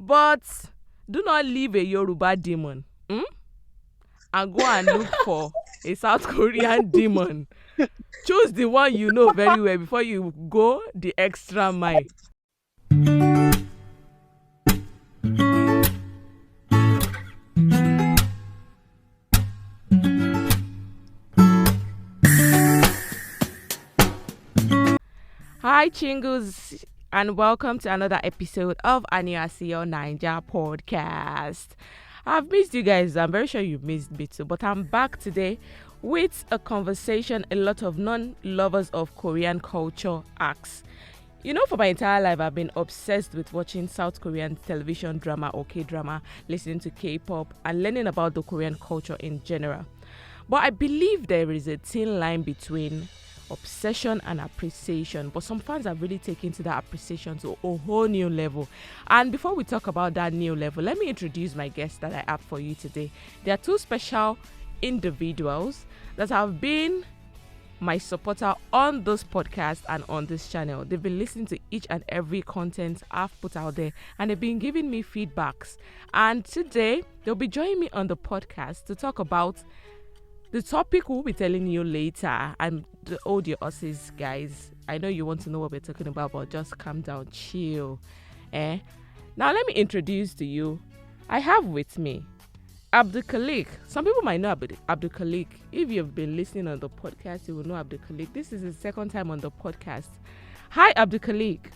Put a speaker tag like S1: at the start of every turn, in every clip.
S1: But do not leave a Yoruba demon and go and look for a South Korean demon. Choose the one you know very well before you go the extra mile. Hi, Chingus, and welcome to another episode of Aniasio Ninja podcast. I've missed you guys. I'm very sure you've missed me too, but I'm back today with a conversation a lot of non-lovers of Korean culture ask. You know, for my entire life, I've been obsessed with watching South Korean television drama or K-drama, listening to K-pop, and learning about the Korean culture in general. But I believe there is a thin line between obsession and appreciation, but some fans are really taking to that appreciation to a whole new level. And before we talk about that new level, let me introduce my guests that I have for you today. They are two special individuals that have been my supporter on this podcast and on this channel. They've been listening to each and every content I've put out there, and they've been giving me feedbacks. And today they'll be joining me on the podcast to talk about the topic we'll be telling you later. And the audiences, guys, I know you want to know what we're talking about, but just calm down, chill. Now let me introduce to you. I have with me Abdul Khalik. Some people might know Abdul Khalik. If you've been listening on the podcast, you will know Abdul Khalik. This is his second time on the podcast. Hi, Abdul Khalik.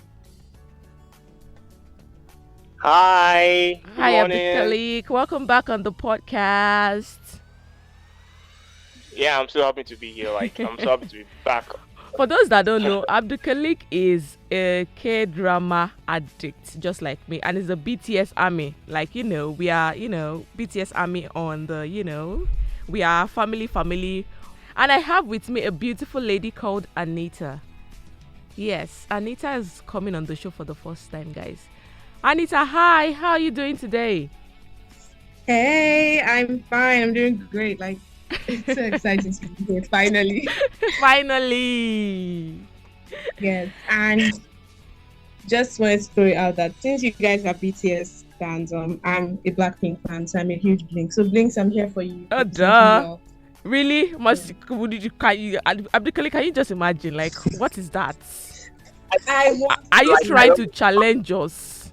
S2: Hi.
S1: Hi, Abdul Khalik. Welcome back on the podcast.
S2: Yeah, I'm so happy to be here. I'm so happy to be back.
S1: For those that don't know, Abdul Khalik is a K-drama addict, just like me, and is a BTS army. We are, BTS army on the, we are family. And I have with me a beautiful lady called Anita. Yes, Anita is coming on the show for the first time, guys. Anita, hi. How are you doing today?
S3: Hey, I'm fine. I'm doing great. It's so exciting to be here, finally.
S1: Finally.
S3: Yes, and just wanted to throw it out that since you guys are BTS fans, I'm a Blackpink fan, so I'm a huge Blink. So Blinks, I'm here for you.
S1: Oh, duh. Really? Abdul, can you just imagine? What is that? Are you trying to challenge us?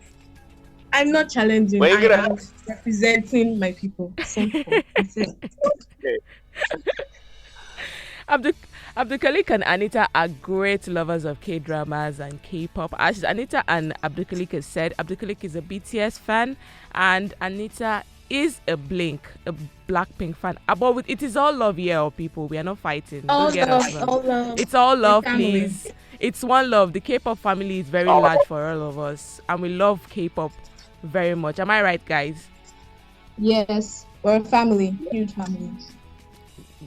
S3: I'm not challenging. I'm representing my people. Simple.
S1: Abdul Khalik and Anita are great lovers of K-dramas and K-pop. As Anita and Abdul Khalik has said, Abdul Khalik is a BTS fan and Anita is a Blackpink fan. But it is all love here, people. We are not fighting.
S3: All love.
S1: It's all love, please. It's one love. The K-pop family is very large for all of us, and we love K-pop very much. Am I right, guys?
S3: Yes, we're a family, huge family.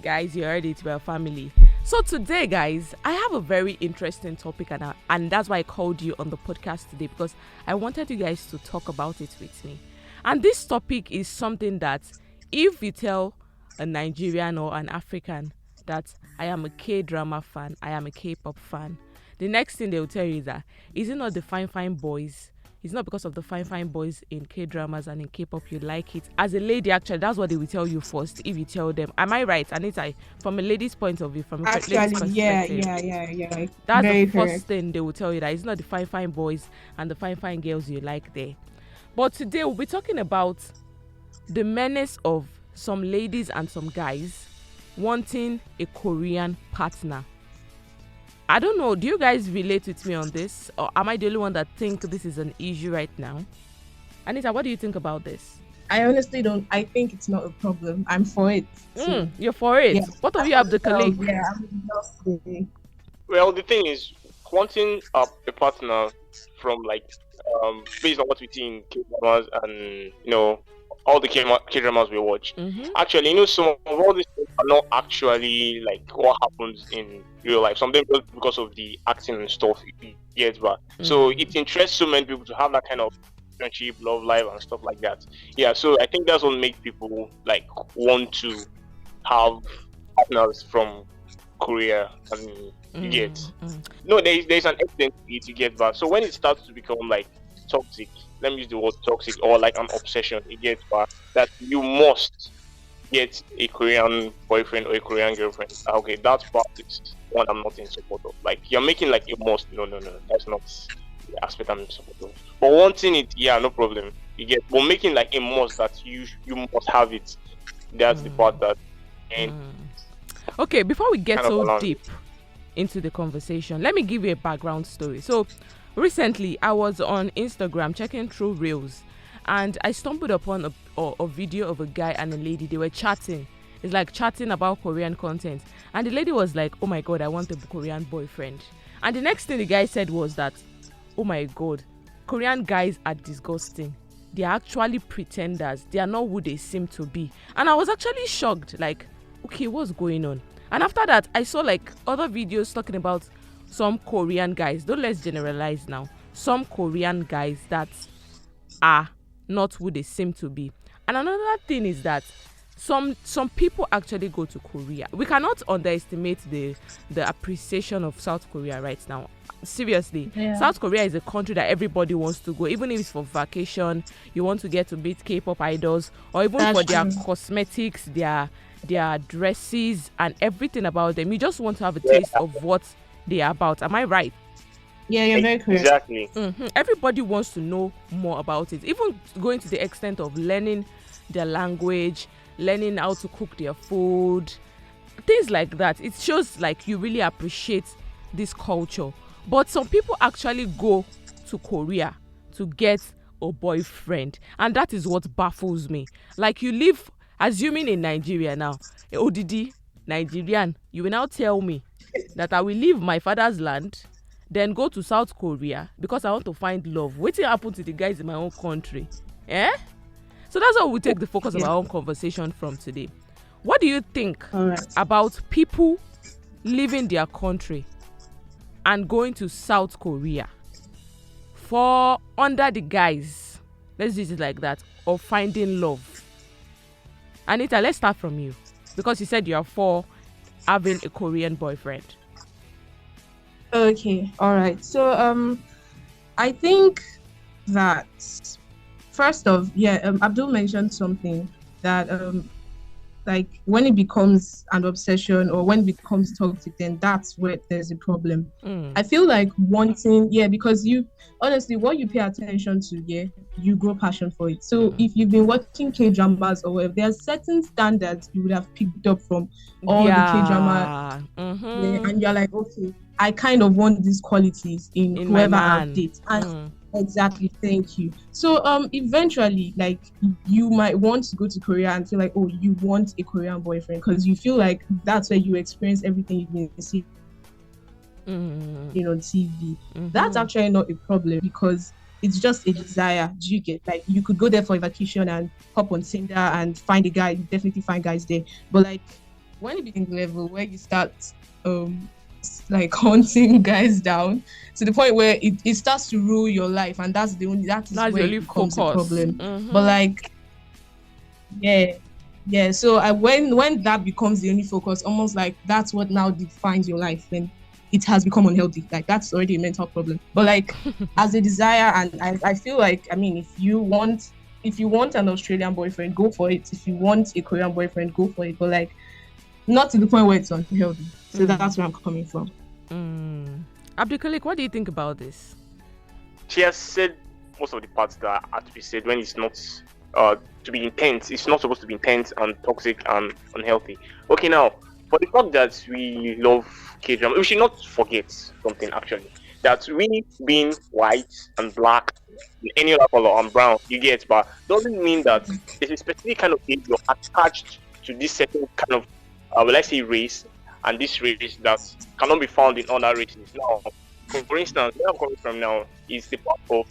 S1: Guys, you heard it, we're a family. So today, guys, I have a very interesting topic, and that's why I called you on the podcast today, because I wanted you guys to talk about it with me. And this topic is something that if you tell a Nigerian or an African that I am a K-drama fan, I am a K-pop fan, the next thing they will tell you is that, is it not the fine boys? It's not because of the fine boys in K-dramas and in K-pop you like it. As a lady, actually, that's what they will tell you first if you tell them. Am I right, Anita? From a lady's point of view, from a lady's perspective.
S3: Yeah.
S1: That's
S3: Very
S1: the first thing they will tell you, that it's not the fine boys and the fine girls you like there. But today we'll be talking about the menace of some ladies and some guys wanting a Korean partner. I don't know, do you guys relate with me on this, or am I the only one that think this is an issue right now? Anita, what do you think about this?
S3: I honestly don't. I think it's not a problem. I'm for it.
S1: You're for it? Yeah. What of you, Abdul Khalik?
S2: Well, the thing is, wanting a partner from based on what we see in K-dramas and all the K-dramas we watch. Mm-hmm. Actually, some of all these things are not actually what happens in real life. Something because of the acting and stuff you get back. Mm-hmm. So it interests so many people to have that kind of friendship, love life, and stuff like that. Yeah, so I think that's what makes people want to have partners from Korea and get. No, there's an extent to get back. So when it starts to become toxic, let me use the word toxic or like an obsession. You get that you must get a Korean boyfriend or a Korean girlfriend. Okay, that part is one I'm not in support of. Like you're making like a must. No, no, no. That's not the aspect I'm in support of. But wanting it, yeah, no problem. You get, but making like a must that you must have it. That's the part that and
S1: Okay, before we get
S2: kind of
S1: so
S2: alarmed.
S1: deep into the conversation, let me give you a background story. So recently I was on Instagram checking through reels, and I stumbled upon a video of a guy and a lady. They were chatting. It's like chatting about Korean content, and the lady was like, oh my god, I want a Korean boyfriend. And the next thing the guy said was that, oh my god, Korean guys are disgusting. They are actually pretenders. They are not who they seem to be. And I was actually shocked, like, okay, what's going on? And after that, I saw like other videos talking about some Korean guys. Don't let's generalize now. Some Korean guys that are not who they seem to be. And another thing is that some people actually go to Korea. We cannot underestimate the appreciation of South Korea right now. Seriously,
S3: Yeah.
S1: South Korea is a country that everybody wants to go, even if it's for vacation. You want to get to meet K-pop idols, or even
S3: That's
S1: for their
S3: true.
S1: cosmetics, their dresses and everything about them. You just want to have a taste of what they are about. Am I right?
S3: Yeah, you're very correct.
S2: Exactly.
S1: Everybody wants to know more about it, even going to the extent of learning their language, learning how to cook their food, things like that. It shows like you really appreciate this culture. But some people actually go to Korea to get a boyfriend, and that is what baffles me. Like, you live, assuming in Nigeria now, ODD Nigerian, you will now tell me that I will leave my father's land, then go to South Korea because I want to find love. Wetin happen to the guys in my own country? So that's how we take the focus of our own conversation from today. What do you think
S3: All right.
S1: about people leaving their country and going to South Korea for under the guise, let's use it like that, of finding love? Anita, let's start from you, because you said you are for having a Korean boyfriend.
S3: Okay, all right. So I think that first off, Abdul mentioned something that like when it becomes an obsession or when it becomes toxic, then that's where there's a problem. I feel like wanting, because you honestly, what you pay attention to, you grow passion for it. So if you've been watching K-dramas or whatever, there are certain standards you would have picked up from all the K-drama, and you're like, okay, I kind of want these qualities in whoever I date. And exactly, thank you. So eventually, like, you might want to go to Korea and feel like, oh, you want a Korean boyfriend because you feel like that's where you experience everything you've been seeing on TV. That's actually not a problem because it's just a desire. Do you get, like, you could go there for a vacation and hop on Tinder and find a guy, you definitely find guys there. But like when it becomes level where you start like hunting guys down to the point where it starts to rule your life, and that's where it becomes a problem. But like so when that becomes the only focus, almost like that's what now defines your life, then it has become unhealthy. Like that's already a mental problem. But like as a desire, and I feel like, I mean, if you want an Australian boyfriend, go for it. If you want a Korean boyfriend, go for it. But like not to the point where it's unhealthy. So that's where I'm coming from.
S1: Abdulkalik, what do you think about this?
S2: She has said most of the parts that are to be said when it's not to be intense. It's not supposed to be intense and toxic and unhealthy. Okay, now, for the fact that we love K-drama, we should not forget something actually. That we being white and black, any other color and brown, you get, but doesn't mean that there's a specific kind of age you're attached to this certain kind of will I say race, and this race that cannot be found in other races. Now, for instance, where I'm coming from now is the part of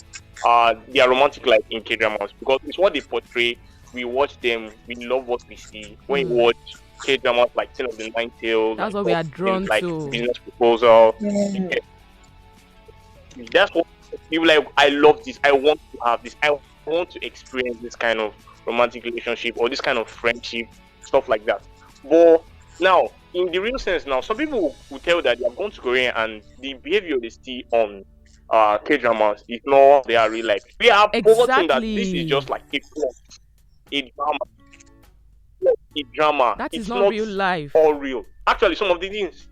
S2: their romantic life in K-dramas, because it's what they portray. We watch them, we love what we see. When you watch K-dramas like Ten of the Nine Tails,
S1: that's
S2: like,
S1: what we are drawn
S2: like
S1: to.
S2: Business Proposal. That's what people like. I love this. I want to have this. I want to experience this kind of romantic relationship or this kind of friendship, stuff like that. But now, in the real sense, now some people will tell that they have gone to Korea and the behavior they see on K-dramas is not they are real life. We are forgetting that this is
S1: Exactly.
S2: just like a plot, a drama, a drama.
S1: That is
S2: It's
S1: not
S2: not
S1: real life.
S2: all real. Actually, some of the things,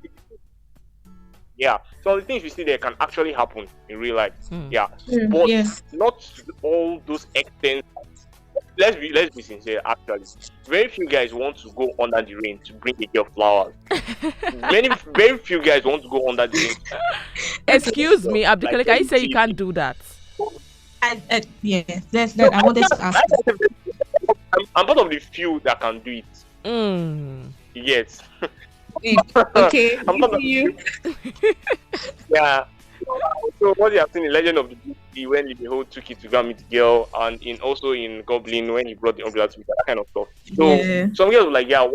S2: yeah, some of the things we see there can actually happen in real life.
S1: Hmm.
S2: Yeah,
S3: Mm,
S2: but
S3: yeah.
S2: not to all those extent. Let's be sincere. Actually, very few guys want to go under the rain to bring a girl flowers. Very few guys want to go under the rain to
S3: Okay.
S1: Excuse me,
S2: like
S1: Abdikale, can you say you
S2: see.
S1: can't do that?
S3: Yeah.
S2: No,
S3: I wanted to ask.
S2: I'm part of the few that can do it.
S1: Mm.
S2: Yes.
S3: If, okay,
S2: I'm
S3: you
S2: part of
S3: see
S2: the
S3: you.
S2: few. Yeah. So what you have seen in Legend of the Beauty when Libiho took it to go and meet the girl, and in also in Goblin when he brought the umbrella to meet her, that kind of stuff. So
S3: Yeah,
S2: some girls were like, yeah, wow,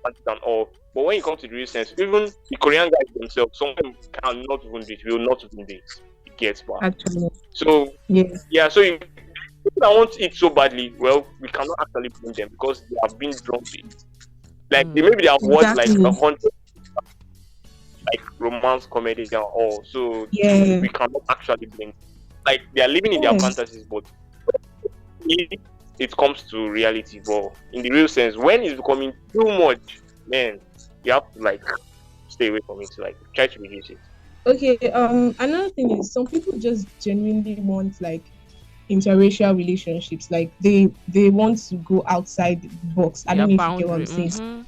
S2: romantic and all. But when you come to the real sense, even the Korean guys themselves, some of them cannot even do it, will not even do it. It gets bad.
S3: actually.
S2: So
S3: Yeah.
S2: yeah, so if people that want it so badly, well, we cannot actually blame them because they have been drawn to it. Like maybe they have watched like
S3: Exactly.
S2: 100 like romance comedies and all, so
S3: Yeah.
S2: we cannot actually blame. Like they are living in their
S3: Yeah.
S2: fantasies, but if it comes to reality, but in the real sense, when it's becoming too much, man, you have to like stay away from it. Like try to reduce it.
S3: Okay. Another thing is some people just genuinely want like interracial relationships. Like they want to go outside the box. I
S1: Their
S3: don't know if you get what
S1: boundary.
S3: I'm saying.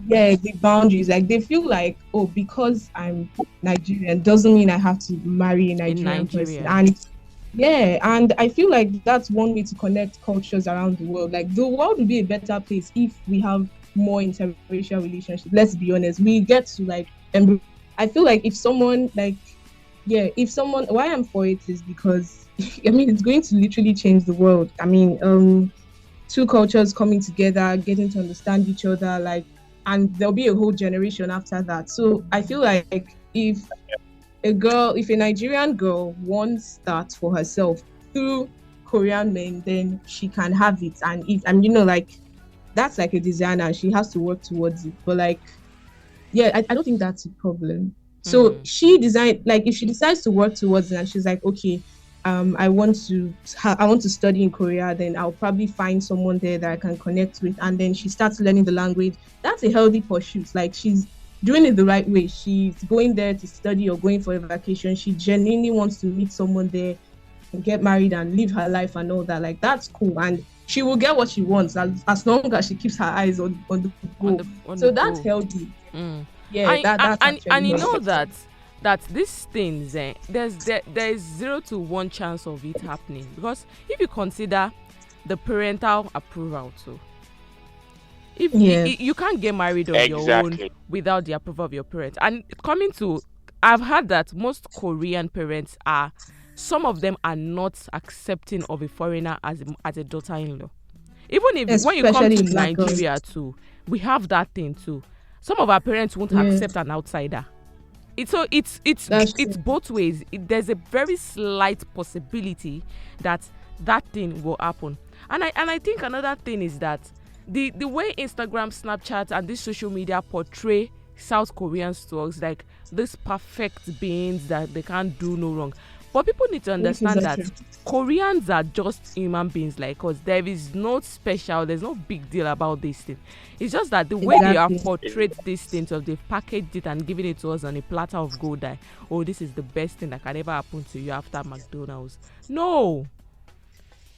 S3: Yeah, the boundaries. Like they feel like, oh, because I'm Nigerian doesn't mean I have to marry a
S1: In
S3: Nigerian person.
S1: Nigeria.
S3: And yeah, and I feel like that's one way to connect cultures around the world. Like the world would be a better place if we have more interracial relationships. Let's be honest. We get to like I feel like if someone like yeah, if someone why I'm for it is because I mean it's going to literally change the world. I mean, two cultures coming together, getting to understand each other, like, and there'll be a whole generation after that. So I feel like if a Nigerian girl wants that for herself through Korean men, then she can have it. And if and you know, like that's like a designer, and she has to work towards it. But like, yeah, I don't think that's a problem. So she designed like if she decides to work towards it and she's like, okay, I want to study in Korea, then I'll probably find someone there that I can connect with, and then she starts learning the language. That's a healthy pursuit. Like she's doing it the right way. She's going there to study or going for a vacation. She genuinely wants to meet someone there and get married and live her life and all that. Like that's cool, and she will get what she wants as long as she keeps her eyes on the goal. So that's healthy. Yeah, that's actually
S1: and you know
S3: healthy.
S1: that these things there's 0 to 1 chance of it happening, because if you consider the parental approval too, if
S3: Yeah.
S1: you can't get married on your own
S2: Exactly.
S1: without the approval of your parents. And coming to, I've heard that most Korean parents are, some of them are not accepting of a foreigner as a daughter-in-law. Even if when you come
S3: Especially
S1: to
S3: black girls.
S1: Nigeria too, we have that thing too. Some of our parents won't
S3: Yeah.
S1: accept an outsider. It's
S3: That's
S1: it's
S3: true.
S1: both ways. There's a very slight possibility that that thing will happen. And I think another thing is that the way Instagram, Snapchat, and this social media portray South Koreans to us like these perfect beings that they can't do no wrong. But people need to understand that
S3: Exactly.
S1: Koreans are just human beings like us. There is no special, there's no big deal about this thing. It's just that the way they have
S3: Exactly.
S1: portrayed these things, of they've packaged it and given it to us on a platter of gold, that, oh, this is the best thing that can ever happen to you after McDonald's. No,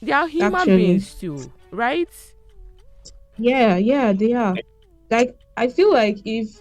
S1: they are human
S3: Actually.
S1: beings too, right?
S3: Yeah, they are. Like I feel like if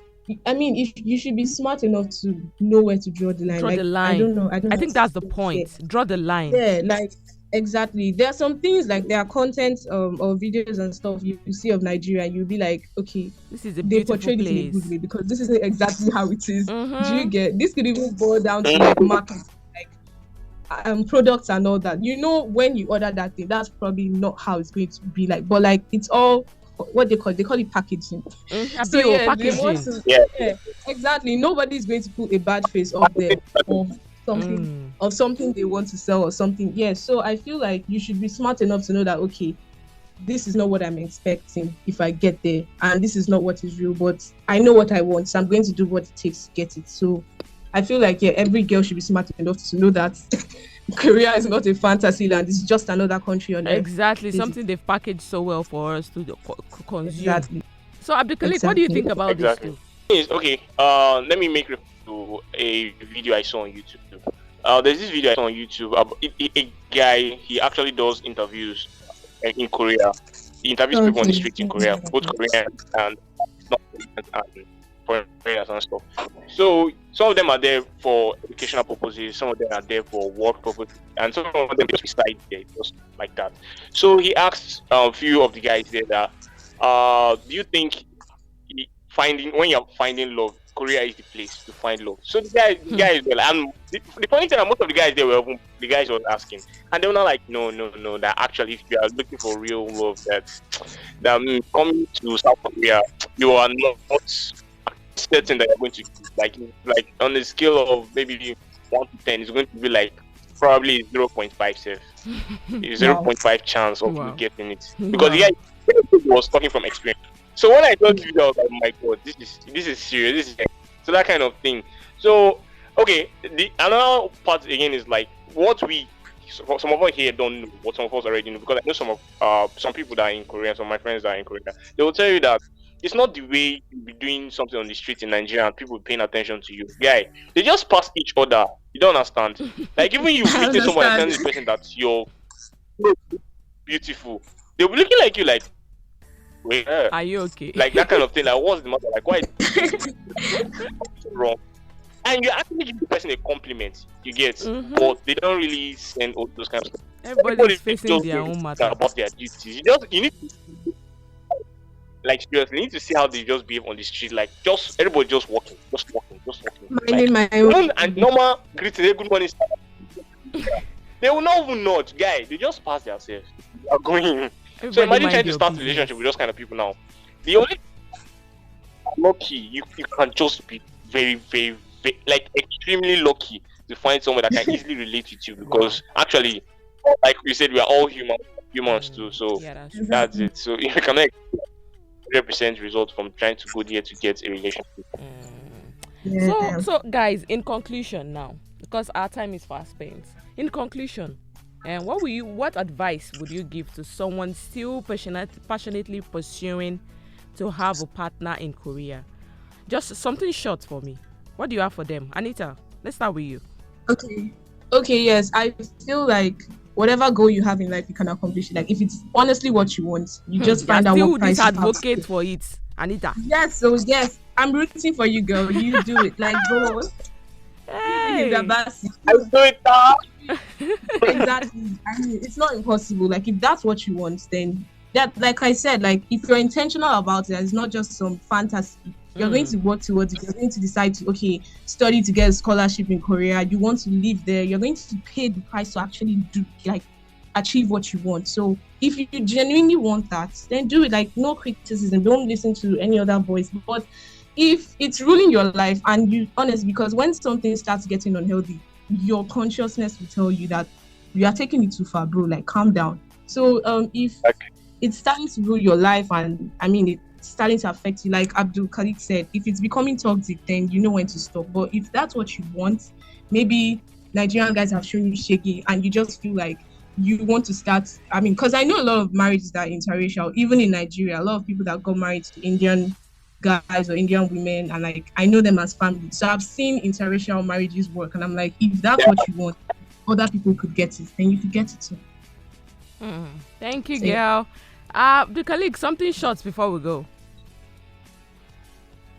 S3: you should be smart enough to know where to draw the line.
S1: Draw
S3: Like
S1: the
S3: I don't
S1: line.
S3: know. I don't
S1: I
S3: know.
S1: think that's the point. Draw the line.
S3: Yeah, like exactly. There are some things like there are content or videos and stuff you see of Nigeria. You'll be like, okay,
S1: This is a
S3: they
S1: beautiful
S3: portrayed it in a good
S1: place.
S3: way because this isn't exactly how it is. Do you
S1: Mm-hmm.
S3: get this? Could even boil down to like marketing, like products and all that. You know, when you order that thing, that's probably not how it's going to be like. But like it's all what they call it packaging. So
S1: Bio
S3: yeah, they want
S1: packaging.
S3: to
S2: Yeah.
S3: yeah, exactly. Nobody's going to put a bad face up there of something of something they want to sell or something. Yeah. So I feel like you should be smart enough to know that okay, this is not what I'm expecting if I get there, and this is not what is real, but I know what I want, so I'm going to do what it takes to get it. So I feel like every girl should be smart enough to know that Korea is not a fantasy land. It's just another country on earth.
S1: Exactly, something they've packaged so well for us to consume.
S3: Exactly.
S1: So, Abdulkalik, what do you think about
S2: exactly.
S1: this too?
S2: Okay, let me make reference to a video I saw on YouTube. There's this video I saw on YouTube about a guy. He actually does interviews in Korea. He interviews people on the street in Korea, both Korean and not Korean and foreigners and stuff. So some of them are there for educational purposes, some of them are there for work purposes, and some of them just reside there just like that. So he asked a few of the guys there that, do you think when you're finding love, Korea is the place to find love? So the guys were like, and the funny thing that most of the guys there were the guys were asking, and they were not like, no, that actually if you are looking for real love, that coming to South Korea, you are not certain that you're going to like on the scale of maybe 1 to 10, it's going to be like probably 0.5 safe. 0.5 chance of you getting it, because the guy was talking from experience. So when I got to I was like, oh my god, this is serious. So that kind of thing. So okay, the another part again is like what some of us here don't know, what some of us already know, because I know some people that are in Korea, some of my friends that are in Korea, they will tell you that it's not the way you be doing something on the street in Nigeria and people paying attention to you. Guy, they just pass each other. You don't understand. Like even you meeting someone and telling the person that you're beautiful, they'll be looking like you like, wait,
S1: are you okay?
S2: Like that kind of thing. Like what's the matter? Like why is wrong? And you actually give the person a compliment, you get, but they don't really send all those kinds of stuff.
S1: Everybody's facing their own matter
S2: about their duties. You need to, like seriously, you need to see how they just behave on the street. Like everybody just walking.
S3: Minding my own.
S2: And normal greeting, good morning. They will not even nod, guy. They just pass themselves. They are going. So imagine trying to start a relationship with those kind of people now. The only lucky you can just be very, very, very, like extremely lucky to find someone that can easily relate with you, because actually, like we said, we are all humans too. So that's it. So you cannot 100% result from trying to go there to get a relationship.
S1: So guys, in conclusion now, because our time is fast spent. In conclusion, and what advice would you give to someone still passionately pursuing to have a partner in Korea? Just something short for me. What do you have for them? Anita, let's start with you.
S3: Okay, yes. I feel like whatever goal you have in life, you can accomplish it. Like if it's honestly what you want, you just find out what price you have.
S1: Advocate for it, Anita.
S3: Yes, so yes, I'm rooting for you, girl. You do it. Like go.
S1: Hey.
S2: I do it.
S3: Exactly. I mean, it's not impossible. Like if that's what you want, then that, like I said, like if you're intentional about it, it's not just some fantasy. You're going to work towards it. You're going to decide to study to get a scholarship in Korea. You want to live there. You're going to pay the price to actually achieve what you want. So if you genuinely want that, then do it. Like no criticism. Don't listen to any other voice. But if it's ruling your life, and you honest, because when something starts getting unhealthy, your consciousness will tell you that you are taking it too far, bro. Like calm down. So if it's starting to rule your life, and I mean it's starting to affect you, like Abdul Khalid said, if it's becoming toxic, then you know when to stop. But if that's what you want, maybe Nigerian guys have shown you shaky and you just feel like you want to start, I mean, because I know a lot of marriages that are interracial, even in Nigeria, a lot of people that got married to Indian guys or Indian women, and like I know them as family. So I've seen interracial marriages work, and I'm like, if that's what you want, other people could get it, then you could get it too.
S1: Thank you, girl. The colleague, something short before we go.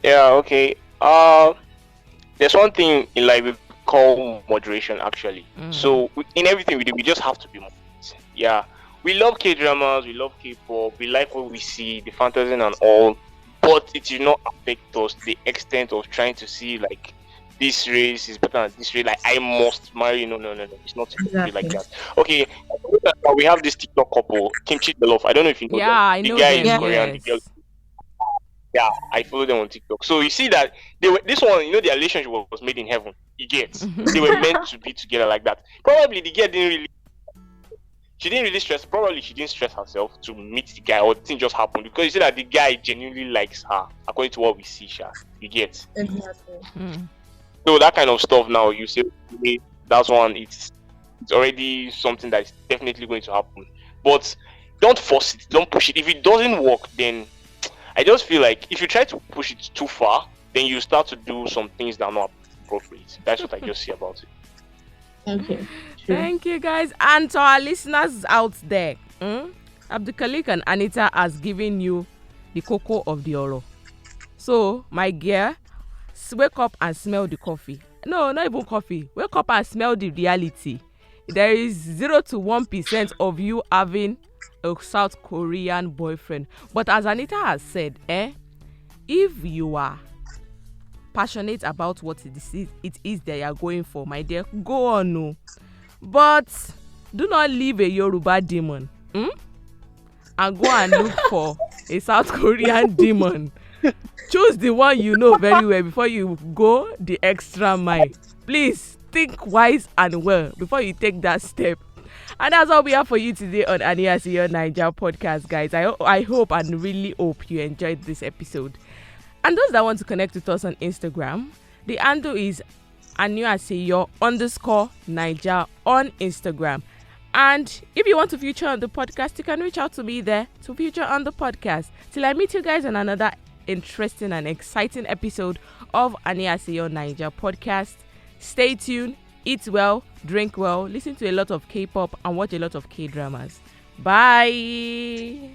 S2: Yeah, okay. There's one thing in life we call moderation, actually. So in everything we do, we just have to be moderate. Yeah, we love K-dramas, we love K-pop, we like what we see, the fantasy and all, but it will not affect us to the extent of trying to see like this race is better than this race. Like I must marry. No. It's not supposed to be like that. Okay, we have this TikTok couple, Kimchi Love. I don't know if you know them.
S1: I know
S2: the guy
S1: them.
S2: is Korean. The girl. Yeah, I follow them on TikTok. So you see that this one, their relationship was made in heaven. You get, they were meant to be together like that. Probably the girl she didn't really stress. Probably she didn't stress herself to meet the guy, or the thing just happened because you see that the guy genuinely likes her, according to what we see. You get.
S3: Exactly.
S2: So that kind of stuff now, you say, okay, that's one. It's already something that's definitely going to happen. But don't force it. Don't push it. If it doesn't work, then I just feel like if you try to push it too far, then you start to do some things that are not appropriate. That's what I just see about it.
S3: Okay. True.
S1: Thank you, guys. And to our listeners out there, Abdulkalik and Anita has given you the cocoa of the oro. So, my dear, wake up and smell the coffee. No, not even coffee. Wake up and smell the reality. There is 0 to 1% of you having a South Korean boyfriend. But as Anita has said, if you are passionate about what it is that you are going for, my dear, go on. No. But do not leave a Yoruba demon and go and look for a South Korean demon. Choose the one you know very well before you go the extra mile. Please think wise and well before you take that step. And that's all we have for you today on Aniasiyo Naija podcast, guys. I hope and really hope you enjoyed this episode. And those that want to connect with us on Instagram, the handle is aniasiyo_Naija on Instagram. And if you want to feature on the podcast, you can reach out to me there to feature on the podcast. Till I meet you guys on another interesting and exciting episode of Aniasiyo Naija podcast. Stay tuned, eat well, drink well, listen to a lot of K-pop and watch a lot of K-dramas. Bye.